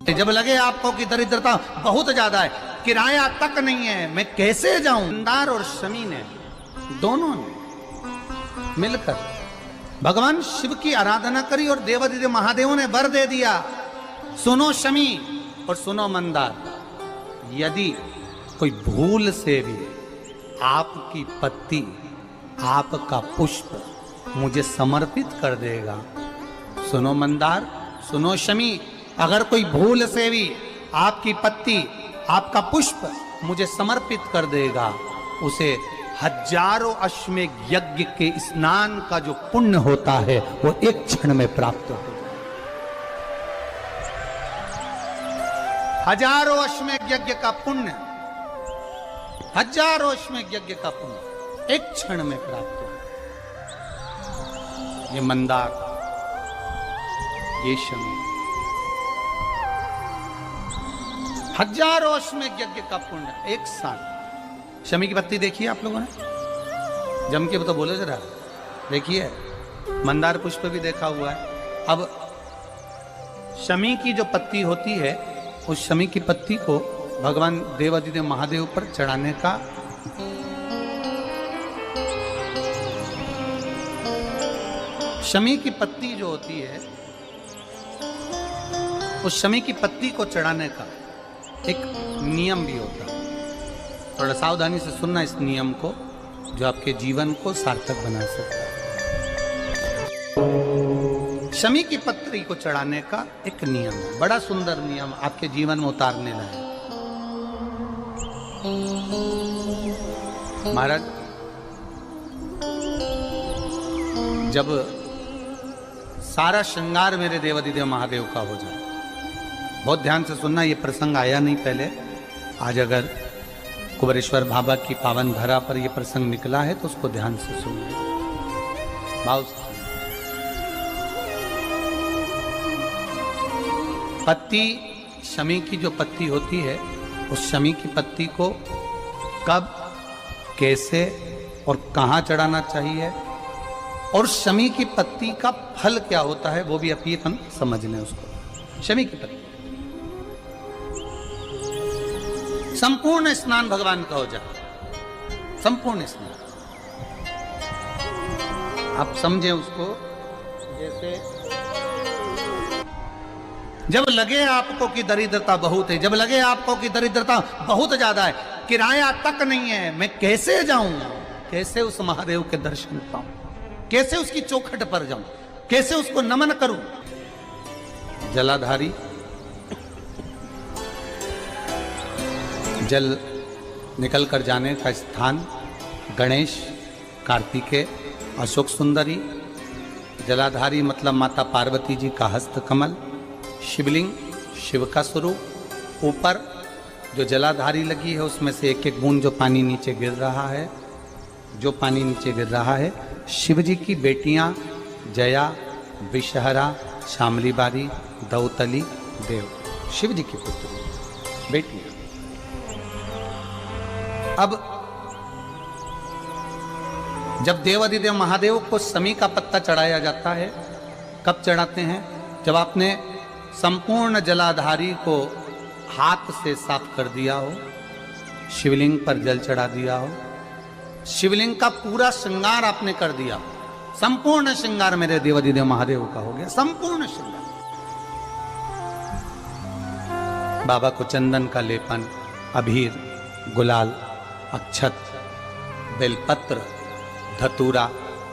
जब लगे आपको कि दरिद्रता बहुत ज्यादा है, किराया तक नहीं है, मैं कैसे जाऊं। मंदार और शमी ने दोनों ने मिलकर भगवान शिव की आराधना करी और देवादिदेव महादेव ने वर दे दिया। सुनो शमी और सुनो मंदार, यदि कोई भूल से भी आपकी पत्ती, आपका पुष्प मुझे समर्पित कर देगा, सुनो मंदार, सुनो शमी, अगर कोई भूल से भी आपकी पत्ती, आपका पुष्प मुझे समर्पित कर देगा, उसे हजारों अश्वमेध यज्ञ के स्नान का जो पुण्य होता है वो एक क्षण में प्राप्त होगा। हजारों अश्वमेध यज्ञ का पुण्य, हजारों अश्वमेध यज्ञ का पुण्य एक क्षण में प्राप्त होगा। ये मंदार, ये शमी, हजारों अश्वमेध यज्ञ का पुण्य एक साथ। शमी की पत्ती देखी है आप लोगों ने? जम के तो बोले जरा, देखिए। मंदार पुष्प भी देखा हुआ है। अब शमी की जो पत्ती होती है, उस शमी की पत्ती को भगवान देवादिदेव महादेव पर चढ़ाने का शमी की पत्ती जो होती है, उस शमी की पत्ती को चढ़ाने का एक नियम भी होता है। थोड़ा सावधानी से सुनना इस नियम को, जो आपके जीवन को सार्थक बना सकता है। शमी की पत्री को चढ़ाने का एक नियम है, बड़ा सुंदर नियम, आपके जीवन में उतारने लायक। महाराज, जब सारा श्रृंगार मेरे देवादिदेव महादेव का हो जाए, बहुत ध्यान से सुनना, ये प्रसंग आया नहीं पहले, आज अगर कुबेरेश्वर बाबा की पावन धरा पर यह प्रसंग निकला है तो उसको ध्यान से सुनिए। भाव से पत्ती, शमी की जो पत्ती होती है, उस शमी की पत्ती को कब, कैसे और कहां चढ़ाना चाहिए, और शमी की पत्ती का फल क्या होता है, वो भी अभी हम समझ लें उसको। शमी की पत्ती, संपूर्ण स्नान भगवान का हो जाए, संपूर्ण स्नान। आप समझें उसको, जैसे जब लगे आपको कि दरिद्रता बहुत है, जब लगे आपको कि दरिद्रता बहुत ज्यादा है, किराया तक नहीं है, मैं कैसे जाऊं, कैसे उस महादेव के दर्शन पाऊं, कैसे उसकी चौखट पर जाऊं, कैसे उसको नमन करूं। जलाधारी, जल निकल कर जाने का स्थान, गणेश, कार्तिकेय, अशोक सुंदरी। जलाधारी मतलब माता पार्वती जी का हस्त कमल, शिवलिंग, शिव का स्वरूप। ऊपर जो जलाधारी लगी है उसमें से एक एक बूंद जो पानी नीचे गिर रहा है, जो पानी नीचे गिर रहा है, शिव जी की बेटियां जया, विषहरा, शामली बारी, दौतली, देव, शिव जी की पुत्री बेटियां। अब जब देवादिदेव महादेव को शमी का पत्ता चढ़ाया जाता है, कब चढ़ाते हैं? जब आपने संपूर्ण जलाधारी को हाथ से साफ कर दिया हो, शिवलिंग पर जल चढ़ा दिया हो, शिवलिंग का पूरा श्रृंगार आपने कर दिया, संपूर्ण श्रृंगार मेरे देवादिदेव महादेव का हो गया, संपूर्ण श्रृंगार। बाबा को चंदन का लेपन, अबीर, गुलाल, अक्षत, बेलपत्र, धतूरा,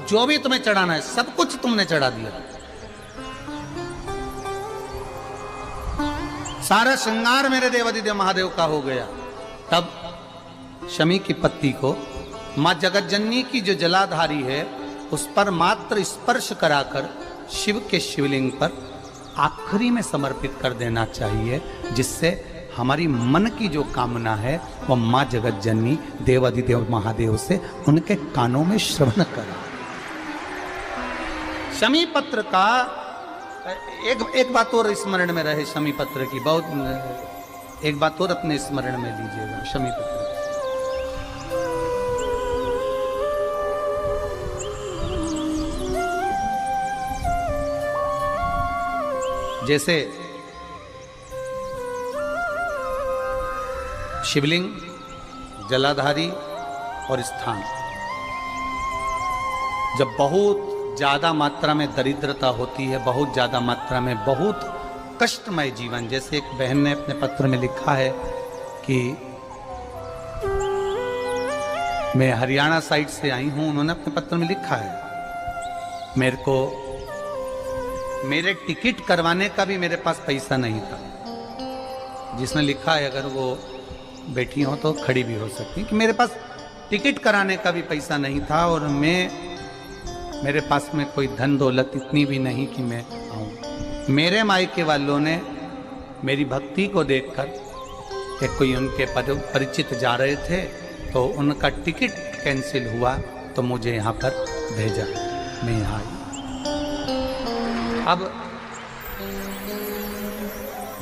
जो भी तुम्हें चढ़ाना है सब कुछ तुमने चढ़ा दिया। सारा श्रृंगार मेरे देवादिदेव महादेव का हो गया। तब शमी की पत्ती को मां जगतजननी की जो जलाधारी है उस पर मात्र स्पर्श कराकर शिव के शिवलिंग पर आखिरी में समर्पित कर देना चाहिए, जिससे हमारी मन की जो कामना है वह मां जगतजननी देवादिदेव महादेव से उनके कानों में श्रवण करा। शमी पत्र का एक बात और स्मरण में रहे, शमी पत्र की बहुत एक बात और अपने स्मरण में लीजिएगा। शमी पत्र जैसे शिवलिंग, जलाधारी और स्थान। जब बहुत ज़्यादा मात्रा में दरिद्रता होती है, बहुत ज़्यादा मात्रा में बहुत कष्टमय जीवन, जैसे एक बहन ने अपने पत्र में लिखा है कि मैं हरियाणा साइड से आई हूँ, उन्होंने अपने पत्र में लिखा है मेरे को मेरे टिकट करवाने का भी मेरे पास पैसा नहीं था। जिसने लिखा है, अगर वो बैठी हो तो खड़ी भी हो सकती, कि मेरे पास टिकट कराने का भी पैसा नहीं था और मेरे पास में कोई धन दौलत इतनी भी नहीं कि मैं आऊँ। मेरे मायके वालों ने मेरी भक्ति को देखकर, एक कोई उनके परिचित जा रहे थे तो उनका टिकट कैंसिल हुआ तो मुझे यहाँ पर भेजा, मैं यहाँ आई। अब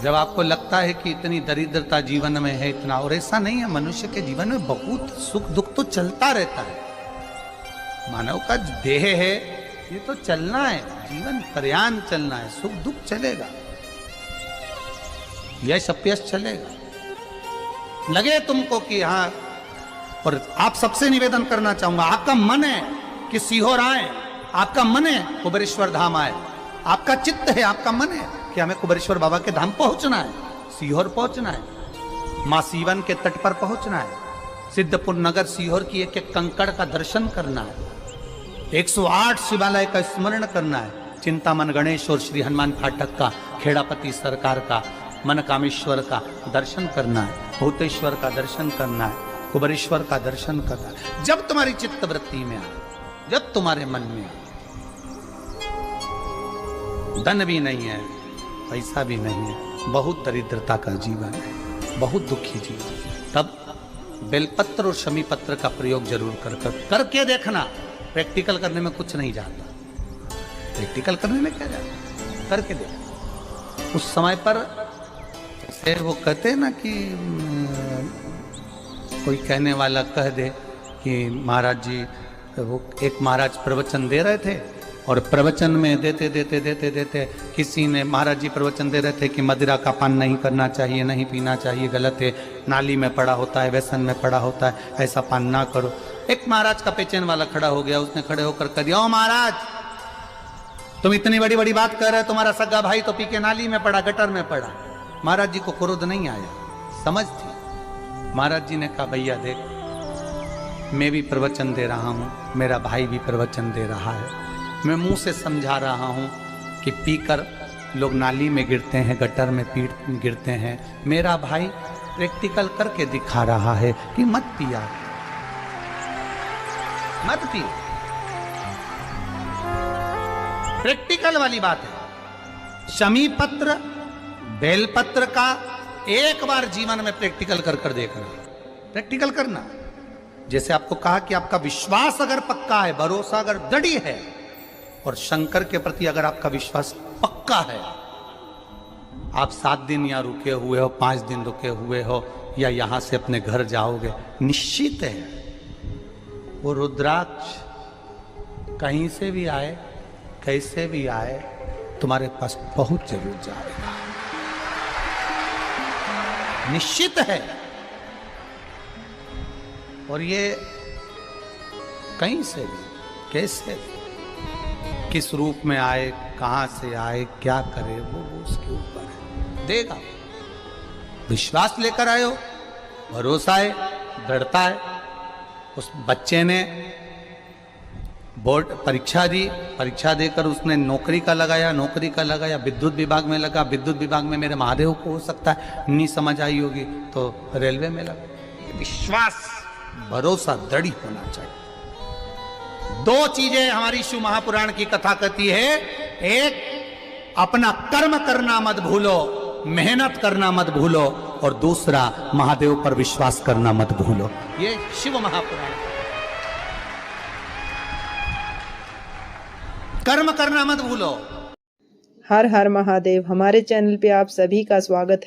जब आपको लगता है कि इतनी दरिद्रता जीवन में है, इतना, और ऐसा नहीं है, मनुष्य के जीवन में बहुत सुख दुख तो चलता रहता है। मानव का देह है, ये तो चलना है, जीवन प्रयाण चलना है, सुख दुख चलेगा, यश अपयश चलेगा। लगे तुमको कि हाँ, और आप सबसे निवेदन करना चाहूंगा, आपका मन है कि सीहोर आए, आपका मन है कुबेरेश्वर धाम आए, आपका चित्त है, आपका मन है कि हमें कुबेरेश्वर बाबा के धाम पहुंचना है, सीहोर पहुंचना है, मां सीवन के तट पर पहुंचना है, सिद्धपुर नगर सीहोर की एक एक कंकड़ का दर्शन करना है, 108 शिवालय का स्मरण करना है, चिंतामन गणेश और श्री हनुमान फाटक का, खेड़ापति सरकार का, मनकामेश्वर का दर्शन करना है, भूतेश्वर का दर्शन करना है, कुबेरेश्वर का दर्शन करना है। जब तुम्हारी चित्त वृत्ति में आए, जब तुम्हारे मन में आए, धन भी नहीं है, पैसा भी नहीं है, बहुत दरिद्रता का जीवन है, बहुत दुखी जीवन, तब बेलपत्र और शमी पत्र का प्रयोग जरूर करके देखना। प्रैक्टिकल करने में कुछ नहीं जाता, प्रैक्टिकल करने में क्या जाता, करके देख। उस समय पर जैसे वो कहते हैं ना कि कोई कहने वाला कह दे कि महाराज जी, वो एक महाराज प्रवचन दे रहे थे और प्रवचन में देते देते देते देते किसी ने, महाराज जी प्रवचन दे रहे थे कि मदिरा का पान नहीं करना चाहिए, नहीं पीना चाहिए, गलत है, नाली में पड़ा होता है, व्यसन में पड़ा होता है, ऐसा पान ना करो। एक महाराज का पेचेन वाला खड़ा हो गया, उसने खड़े होकर कह दिया, ओ महाराज, तुम इतनी बड़ी बड़ी बात कर रहे हो, तुम्हारा सगा भाई तो पी के नाली में पड़ा, गटर में पड़ा। महाराज जी को क्रोध नहीं आया, समझ थी। महाराज जी ने कहा, भैया देख, मैं भी प्रवचन दे रहा हूँ, मेरा भाई भी प्रवचन दे रहा है, मैं मुंह से समझा रहा हूँ कि पीकर लोग नाली में गिरते हैं, गटर में गिरते हैं, मेरा भाई प्रैक्टिकल करके दिखा रहा है कि मत पिया, मत पियो। प्रैक्टिकल वाली बात है। शमी पत्र, बेलपत्र का एक बार जीवन में प्रैक्टिकल कर देखना, प्रैक्टिकल करना। जैसे आपको कहा कि आपका विश्वास अगर पक्का है, भरोसा अगर दृढ़ है, और शंकर के प्रति अगर आपका विश्वास पक्का है, आप 7 दिन या रुके हुए हो, 5 दिन रुके हुए हो, या यहां से अपने घर जाओगे, निश्चित है वो रुद्राक्ष कहीं से भी आए, कैसे भी आए, तुम्हारे पास बहुत जरूर जाएगा, निश्चित है। और ये कहीं से भी, कैसे भी, किस रूप में आए, कहां से आए, क्या करे, वो उसके ऊपर है, देगा। विश्वास लेकर आए हो, भरोसा है, दृढ़ता है। उस बच्चे ने बोर्ड परीक्षा दी, परीक्षा देकर उसने नौकरी का लगाया, विद्युत विभाग में लगा, विद्युत विभाग में मेरे महादेव को हो सकता है नहीं समझ आई होगी तो रेलवे में लगा। विश्वास, भरोसा दृढ़ होना चाहिए। 2 चीजें हमारी शिव महापुराण की कथा कहती है, एक अपना कर्म करना मत भूलो, मेहनत करना मत भूलो, और दूसरा महादेव पर विश्वास करना मत भूलो। ये शिव महापुराण, कर्म करना मत भूलो। हर हर महादेव। हमारे चैनल पे आप सभी का स्वागत है।